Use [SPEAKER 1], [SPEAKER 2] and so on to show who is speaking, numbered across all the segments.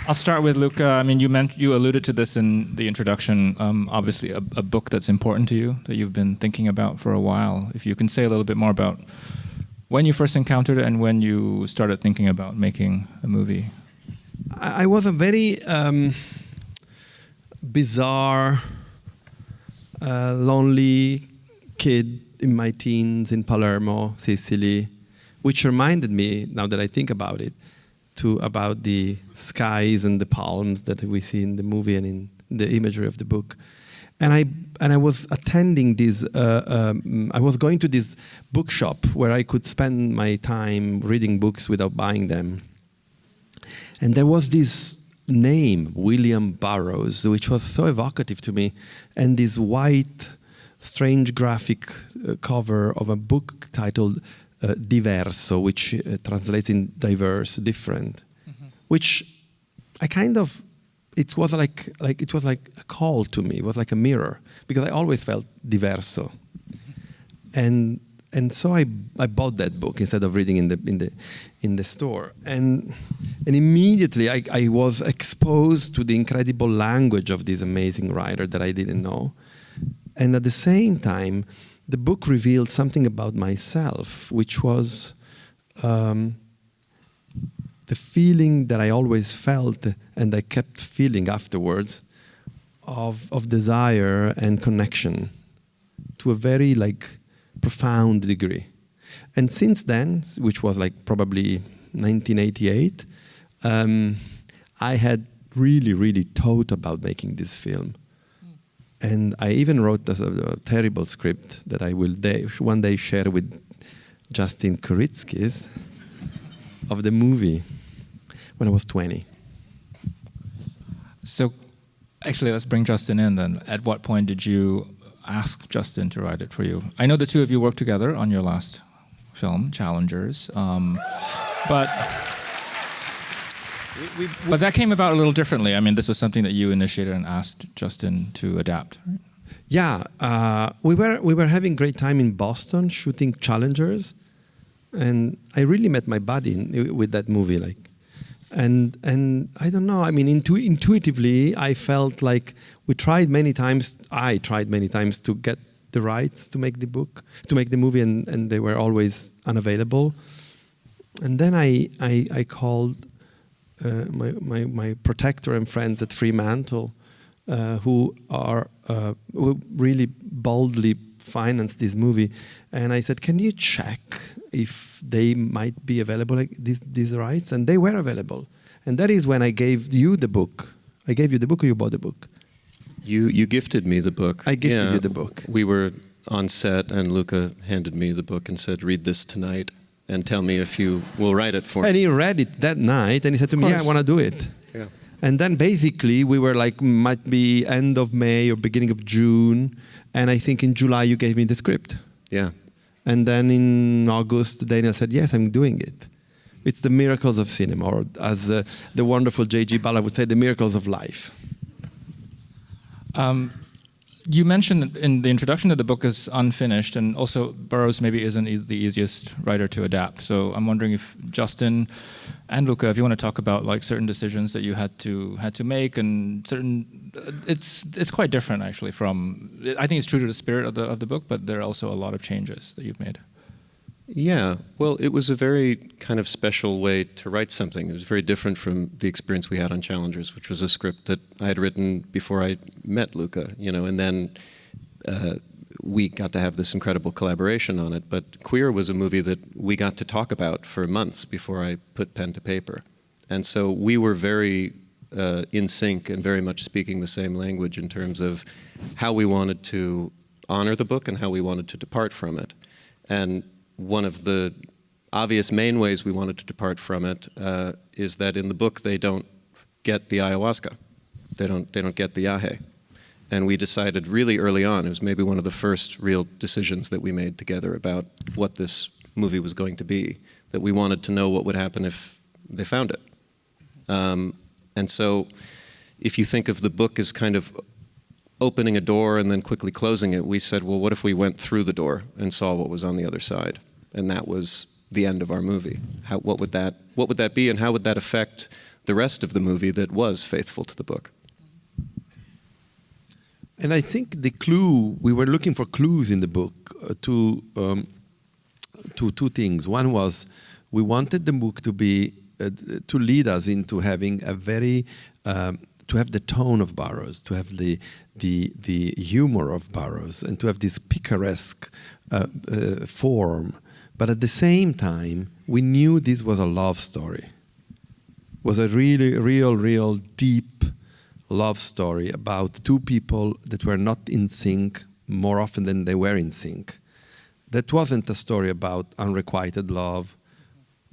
[SPEAKER 1] I'll start with Luca. I mean, you alluded to this in the introduction. Obviously, a book that's important to you, that you've been thinking about for a while. If you can say a little bit more about when you first encountered it and when you started thinking about making a movie.
[SPEAKER 2] I was a very bizarre, lonely kid in my teens in Palermo, Sicily, which reminded me, now that I think about it, about the skies and the palms that we see in the movie and in the imagery of the book. And I was attending this, I was going to this bookshop where I could spend my time reading books without buying them. And there was this name, William Burroughs, which was so evocative to me, and this white, strange graphic cover of a book titled Diverso, which translates in diverse, different, which I kind of, it was like a call to me. It was like a mirror, because I always felt diverso, and so I bought that book instead of reading in the store, and immediately I was exposed to the incredible language of this amazing writer that I didn't know, and at the same time, the book revealed something about myself, which was the feeling that I always felt and I kept feeling afterwards of desire and connection to a very profound degree. And since then, which was probably 1988, I had really thought about making this film. And I even wrote a terrible script that I will one day share with Justin Kuritzkes of the movie when I was 20.
[SPEAKER 1] So actually, let's bring Justin in then. At what point did you ask Justin to write it for you? I know the two of you worked together on your last film, Challengers, but that came about a little differently. I mean, this was something that you initiated and asked Justin to adapt, right?
[SPEAKER 2] Yeah, we were having great time in Boston shooting Challengers, and I really met my buddy with that movie. And I don't know. I mean, intuitively, I felt like I tried many times to get the rights to make the movie, and they were always unavailable. And then I called my protector and friends at Fremantle, who really boldly financed this movie, and I said, "Can you check if they might be available, these rights?" And they were available, and that is when I gave you the book. I gave you the book, or you bought the book?
[SPEAKER 3] You gifted me the book.
[SPEAKER 2] I gifted you the book.
[SPEAKER 3] We were on set, and Luca handed me the book and said, "Read this tonight and tell me if you will write it for me."
[SPEAKER 2] And he read it that night, and he said to me, "Yeah, I want to do it."
[SPEAKER 3] Yeah.
[SPEAKER 2] And then basically we were might be end of May or beginning of June, and I think in July you gave me the script.
[SPEAKER 3] Yeah.
[SPEAKER 2] And then in August, Daniel said, "Yes, I'm doing it." It's the miracles of cinema, or as the wonderful J.G. Ballard would say, the miracles of life.
[SPEAKER 1] You mentioned in the introduction that the book is unfinished, and also Burroughs maybe isn't the easiest writer to adapt. So I'm wondering if Justin and Luca, if you want to talk about certain decisions that you had to make, and certain, it's quite different actually from. I think it's true to the spirit of the book, but there are also a lot of changes that you've made.
[SPEAKER 3] Yeah, well, it was a very kind of special way to write something. It was very different from the experience we had on Challengers, which was a script that I had written before I met Luca, and then we got to have this incredible collaboration on it. But Queer was a movie that we got to talk about for months before I put pen to paper. And so we were very in sync and very much speaking the same language in terms of how we wanted to honor the book and how we wanted to depart from it. And one of the obvious main ways we wanted to depart from it is that in the book they don't get the ayahuasca, they don't get the yahe, and we decided really early on. It was maybe one of the first real decisions that we made together about what this movie was going to be. That we wanted to know what would happen if they found it, and so if you think of the book as kind of opening a door and then quickly closing it, we said, well, what if we went through the door and saw what was on the other side? And that was the end of our movie. What would that be, and how would that affect the rest of the movie that was faithful to the book.
[SPEAKER 2] And I think the clue, we were looking for clues in the book to two things. One was we wanted the book to be to lead us into having a very to have the tone of Burroughs, to have the humor of Burroughs, and to have this picaresque form. But at the same time, we knew this was a love story. It was a really, real deep love story about two people that were not in sync more often than they were in sync. That wasn't a story about unrequited love.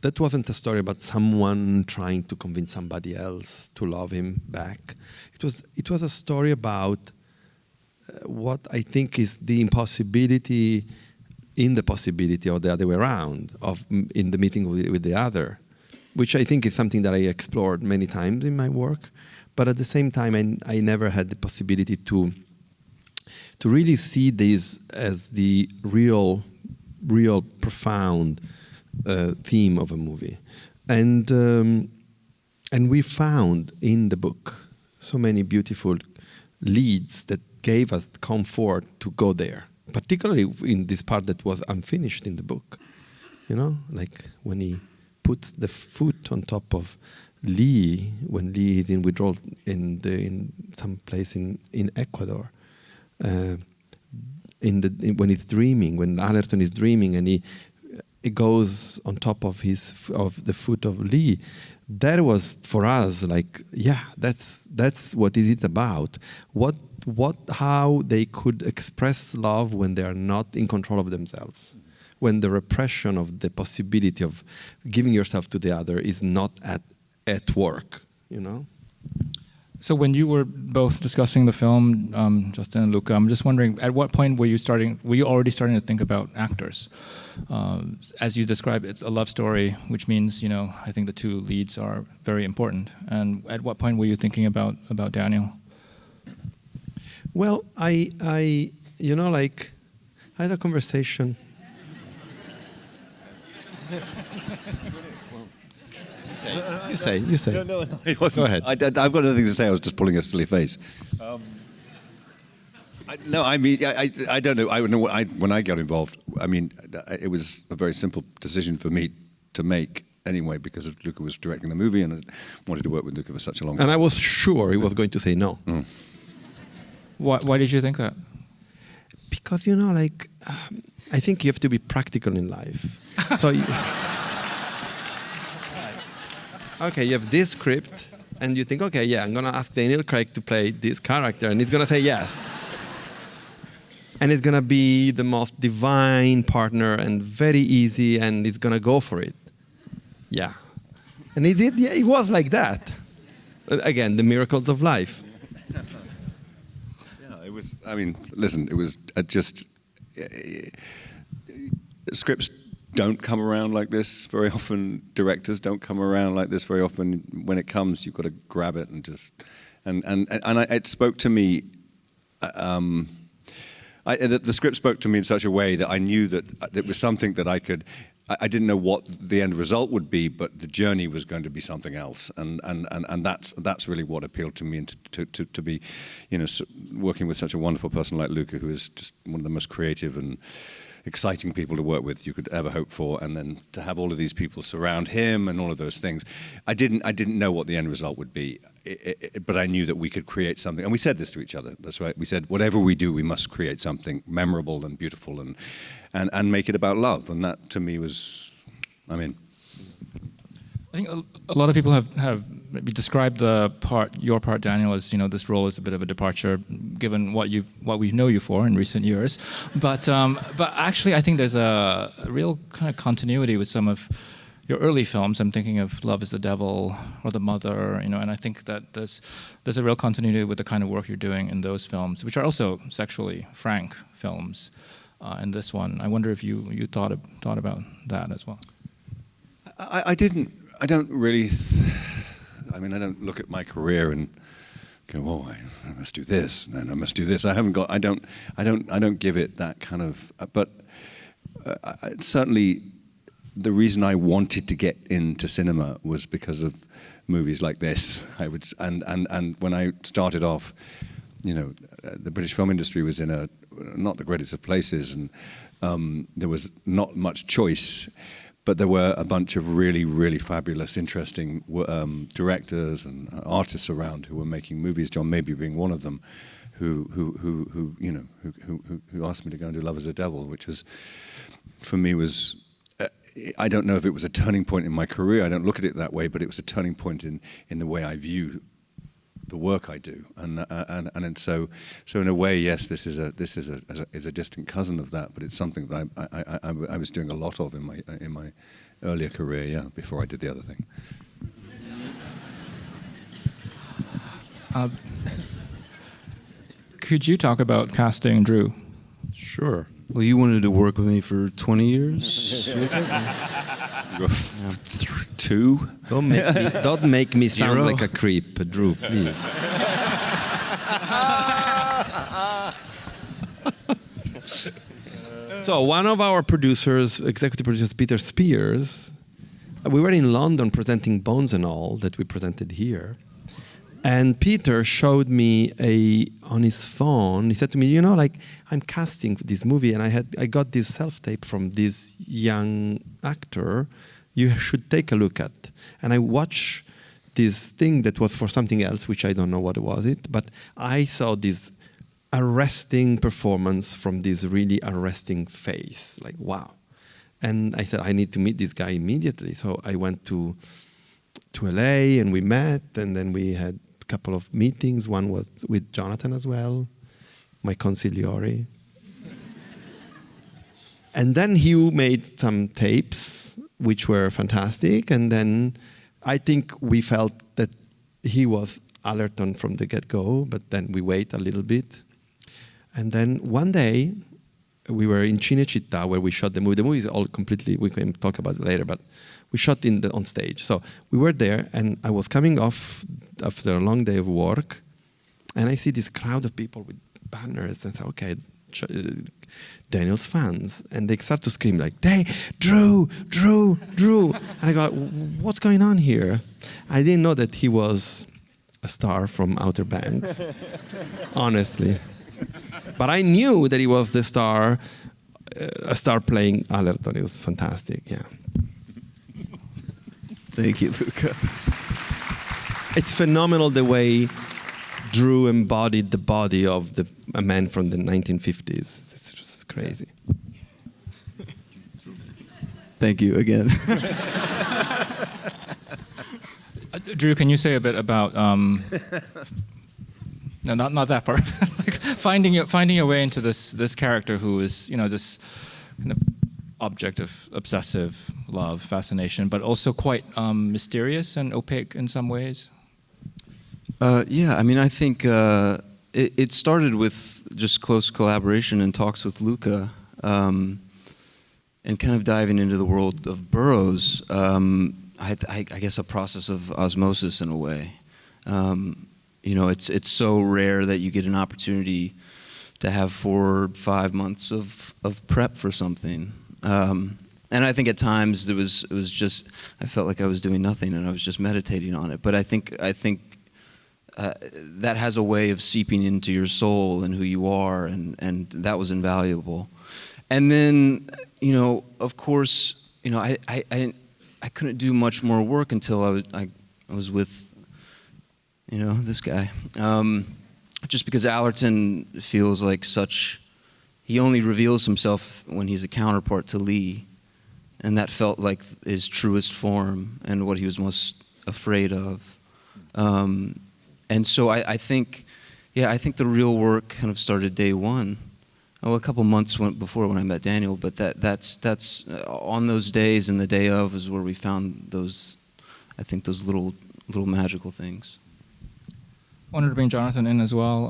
[SPEAKER 2] That wasn't a story about someone trying to convince somebody else to love him back. It was a story about what I think is the impossibility in the possibility, or the other way around, of in the meeting with the other, which I think is something that I explored many times in my work. But at the same time, I never had the possibility to really see this as the real profound theme of a movie. And we found in the book so many beautiful leads that gave us comfort to go there, particularly in this part that was unfinished in the book. You know, like when he puts the foot on top of Lee, when Lee is in withdrawal in some place in Ecuador, when he's dreaming, when Allerton is dreaming, and it goes on top of the foot of Lee. That was for us like, yeah, that's what is it about. How they could express love when they are not in control of themselves, when the repression of the possibility of giving yourself to the other is not at work, you know.
[SPEAKER 1] So when you were both discussing the film, Justin and Luca, I'm just wondering, at what point were you already starting to think about actors? As you described, it's a love story, which means, I think the two leads are very important. And at what point were you thinking about Daniel?
[SPEAKER 2] Well, I had a conversation. You say.
[SPEAKER 4] No. Go ahead. I've got nothing to say. I was just pulling a silly face. I don't know. When I got involved, it was a very simple decision for me to make anyway, because Luca was directing the movie, and I wanted to work with Luca for such a long time.
[SPEAKER 2] And I was sure he was going to say no.
[SPEAKER 4] Mm.
[SPEAKER 1] Why did you think that?
[SPEAKER 2] Because, I think you have to be practical in life. So. Okay, you have this script, and you think, okay, yeah, I'm going to ask Daniel Craig to play this character, and he's going to say yes. And it's going to be the most divine partner and very easy, and he's going to go for it. Yeah. And he did, yeah, it was like that. Again, the miracles of life.
[SPEAKER 4] Yeah, it was, listen, it was just, scripts don't come around like this very often. Directors don't come around like this very often. When it comes, you've got to grab it and just it spoke to me. The script spoke to me in such a way that I knew that it was something that I could. I didn't know what the end result would be, but the journey was going to be something else, and that's really what appealed to me, and to be, working with such a wonderful person like Luca, who is just one of the most creative and exciting people to work with you could ever hope for, and then to have all of these people surround him and all of those things. I didn't know what the end result would be, but I knew that we could create something, and we said this to each other. That's right. We said, whatever we do, we must create something memorable and beautiful, and make it about love. And that to me was, I
[SPEAKER 1] think a lot of people have maybe described your part, Daniel, as this role is a bit of a departure, given what we know you for in recent years. But actually, I think there's a real kind of continuity with some of your early films. I'm thinking of Love Is the Devil or The Mother, and I think that there's a real continuity with the kind of work you're doing in those films, which are also sexually frank films. And this one, I wonder if you thought about that as well.
[SPEAKER 4] I didn't. I don't really. I don't look at my career and go, "Oh, I must do this, and I must do this." I don't give it that kind of. But certainly, the reason I wanted to get into cinema was because of movies like this. And when I started off, the British film industry was in not the greatest of places, and there was not much choice. But there were a bunch of really, really fabulous, interesting directors and artists around who were making movies. John Mabey being one of them, who asked me to go and do Love Is a Devil, which was, for me, was. I don't know if it was a turning point in my career. I don't look at it that way, but it was a turning point in the way I view the work I do, and so in a way, yes, this is a distant cousin of that, but it's something that I was doing a lot of in my earlier career, yeah, before I did the other thing.
[SPEAKER 1] Could you talk about casting Drew?
[SPEAKER 5] Sure. Well, you wanted to work with me for 20 years. Was it?
[SPEAKER 4] Two.
[SPEAKER 2] Don't make me sound
[SPEAKER 5] Zero.
[SPEAKER 2] like a creep, Drew, please. So one of our producers, executive producers, Peter Spears, we were in London presenting Bones and All that we presented here. And Peter showed me on his phone. He said to me, I'm casting this movie, and I got this self-tape from this young actor. You should take a look at. And I watched this thing that was for something else, which I don't know what was it, but I saw this arresting performance from this really arresting face. Like, wow. And I said, I need to meet this guy immediately. So I went to LA, and we met, and then we had couple of meetings. One was with Jonathan as well, my consigliere. And then Hugh made some tapes, which were fantastic. And then I think we felt that he was Allerton from the get-go, but then we wait a little bit. And then one day, we were in Cinecittà where we shot the movie. The movie is all completely, we can talk about it later, but we shot on stage. So we were there, and I was coming off after a long day of work, and I see this crowd of people with banners, and I thought, okay, Daniel's fans. And they start to scream like, hey, Drew. And I go, what's going on here? I didn't know that he was a star from Outer Banks, honestly. But I knew that he was the star, a star playing Allerton. It was fantastic, yeah.
[SPEAKER 5] Thank you, Luca.
[SPEAKER 2] It's phenomenal the way Drew embodied the body of a man from the 1950s. It's just crazy.
[SPEAKER 5] Thank you again.
[SPEAKER 1] Drew, can you say a bit about no, not that part. Like finding your way into this character who is this kind of object of obsessive love, fascination, but also quite mysterious and opaque in some ways?
[SPEAKER 5] Yeah, I mean, I think it started with just close collaboration and talks with Luca, and kind of diving into the world of Burroughs. I guess a process of osmosis in a way. It's so rare that you get an opportunity to have 4 or 5 months of prep for something. And I think at times it was just, I felt like I was doing nothing and I was just meditating on it. But I think that has a way of seeping into your soul and who you are, and that was invaluable. And then, of course, I couldn't do much more work until I was with, this guy. Just because Allerton feels like he only reveals himself when he's a counterpart to Lee, and that felt like his truest form and what he was most afraid of. And so I think the real work kind of started day one. A couple months before when I met Daniel, but that's on those days and the day of is where we found those little magical things.
[SPEAKER 1] I wanted to bring Jonathan in as well.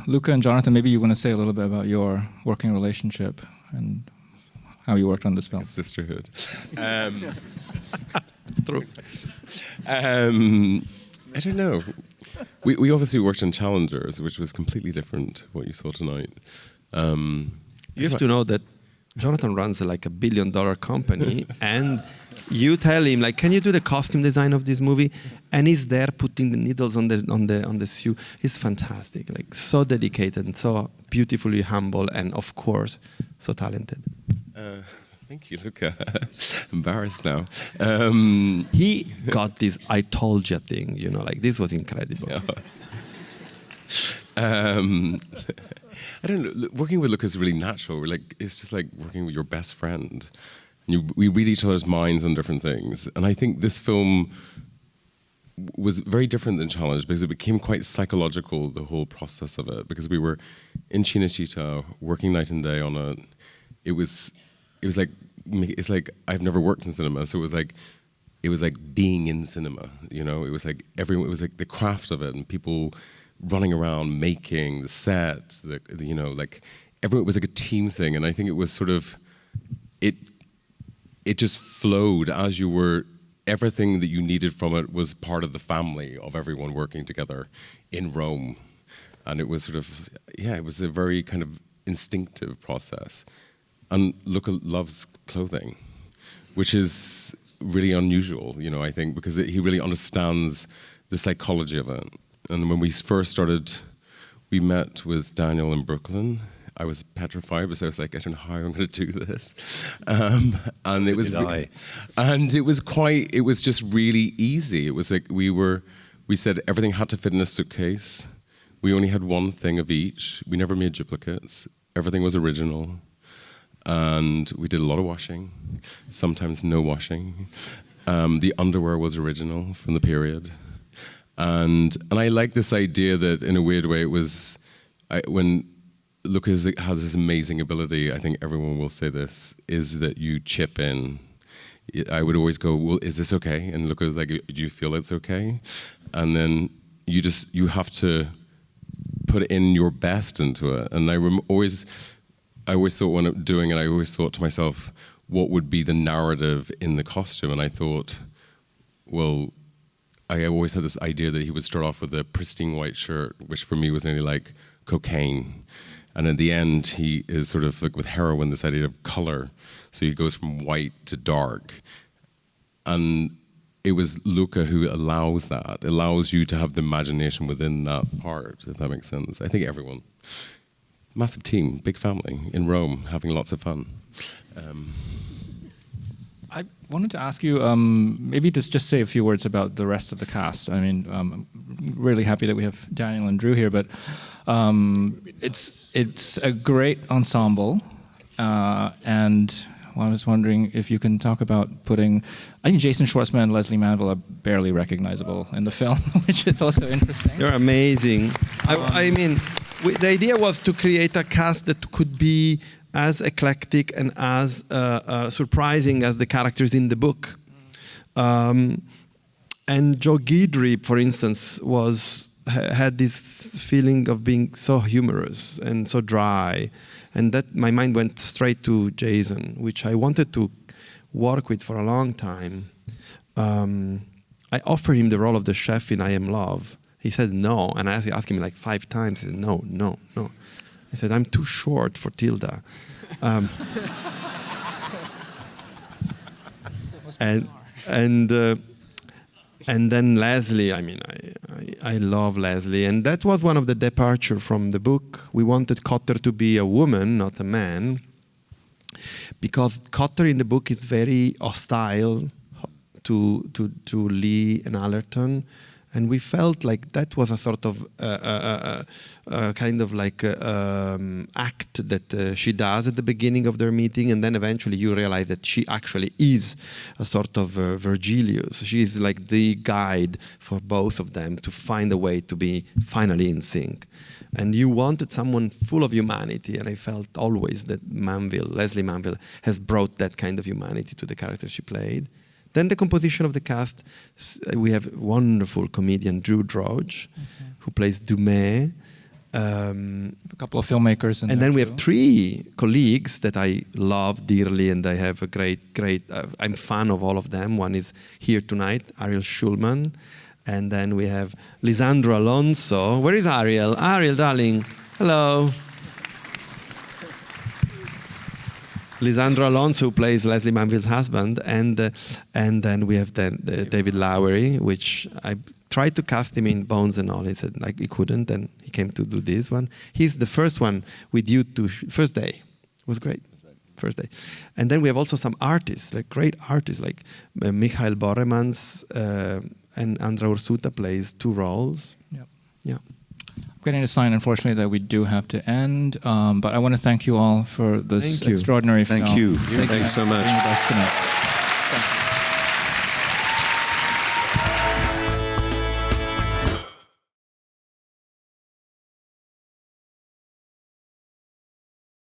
[SPEAKER 1] Luca and Jonathan, maybe you want to say a little bit about your working relationship and how you worked on this film.
[SPEAKER 6] Sisterhood.
[SPEAKER 2] True.
[SPEAKER 6] I don't know. We obviously worked on Challengers, which was completely different what you saw tonight.
[SPEAKER 2] You have to know that Jonathan runs like $1 billion company, and you tell him like, can you do the costume design of this movie? And he's there putting the needles on the suit. He's fantastic, like so dedicated and so beautifully humble, and of course, so talented.
[SPEAKER 6] Thank you, Luca. Embarrassed now.
[SPEAKER 2] He got this "I told you" thing, you know, like this was incredible.
[SPEAKER 6] Yeah. I don't know. Working with Luca is really natural. We're like, it's just like working with your best friend. We read each other's minds on different things. And I think this film was very different than Challenge because it became quite psychological, the whole process of it. Because we were in Cinecittà, working night and day on it. It's like I've never worked in cinema, so it was like being in cinema. You know, it was like everyone. It was like the craft of it, and people running around making the set. Like everyone. It was like a team thing, and I think it was sort of it just flowed as you were. Everything that you needed from it was part of the family of everyone working together in Rome, and it was sort of it was a very kind of instinctive process. And Luca loves clothing, which is really unusual, you know, I think, because he really understands the psychology of it. And when we first started, we met with Daniel in Brooklyn. I was petrified because I was like, I don't know how I'm going to do this. And it was, it was just really easy. It was like we said everything had to fit in a suitcase. We only had one thing of each. We never made duplicates. Everything was original. And we did a lot of washing, sometimes no washing. The underwear was original from the period. And I like this idea that in a weird way it was, when Luca has this amazing ability, I think everyone will say this, is that you chip in. I would always go, well, is this okay? And Luca was like, do you feel it's okay? And then you have to put in your best into it. And I always thought when I'm doing it, I always thought to myself, what would be the narrative in the costume? And I thought, well, I always had this idea that he would start off with a pristine white shirt, which for me was nearly like cocaine. And at the end, he is sort of like with heroin, this idea of color. So he goes from white to dark. And it was Luca who allows that, allows you to have the imagination within that part, if that makes sense. I think everyone. Massive team, big family in Rome, having lots of fun.
[SPEAKER 1] I wanted to ask you, maybe just say a few words about the rest of the cast. I mean, I'm really happy that we have Daniel and Drew here, but it's a great ensemble, and I was wondering if you can talk about I think Jason Schwartzman and Lesley Manville are barely recognizable in the film, which is also interesting.
[SPEAKER 2] You're amazing. I mean, the idea was to create a cast that could be as eclectic and as surprising as the characters in the book. And Joe Guidry, for instance, had this feeling of being so humorous and so dry, and that my mind went straight to Jason, which I wanted to work with for a long time. I offered him the role of the chef in I Am Love. He said no, and I asked him like 5 times. He said no. I said, I'm too short for Tilda. And then Lesley, I mean, I love Lesley. And that was one of the departure from the book. We wanted Cotter to be a woman, not a man, because Cotter in the book is very hostile to Lee and Allerton. And we felt like that was a sort of kind of like act that she does at the beginning of their meeting, and then eventually you realize that she actually is a sort of Virgilius. She is like the guide for both of them to find a way to be finally in sync. And you wanted someone full of humanity, and I felt always that Lesley Manville, has brought that kind of humanity to the character she played. Then the composition of the cast, we have wonderful comedian Drew Droge, who plays Dumais.
[SPEAKER 1] A couple of filmmakers.
[SPEAKER 2] And then we have 3 colleagues that I love dearly, and I have a great, I'm fan of all of them. One is here tonight, Ariel Schulman. And then we have Lisandro Alonso. Where is Ariel? Ariel, darling. Hello. Lisandro Alonso, who plays Lesley Manville's husband, and then we have David Lowery, which I tried to cast him in Bones and all. He said like he couldn't, and he came to do this one. He's the first one with you to first day. It was great. First day. And then we have also some artists, like great artists, like Michael Borremans and Andra Ursuta plays 2 roles.
[SPEAKER 1] Yep.
[SPEAKER 2] Yeah.
[SPEAKER 1] I'm getting a sign, unfortunately, that we do have to end. But I want to thank you all for this extraordinary film.
[SPEAKER 3] Thank you. Thanks so much.
[SPEAKER 1] Being with us tonight.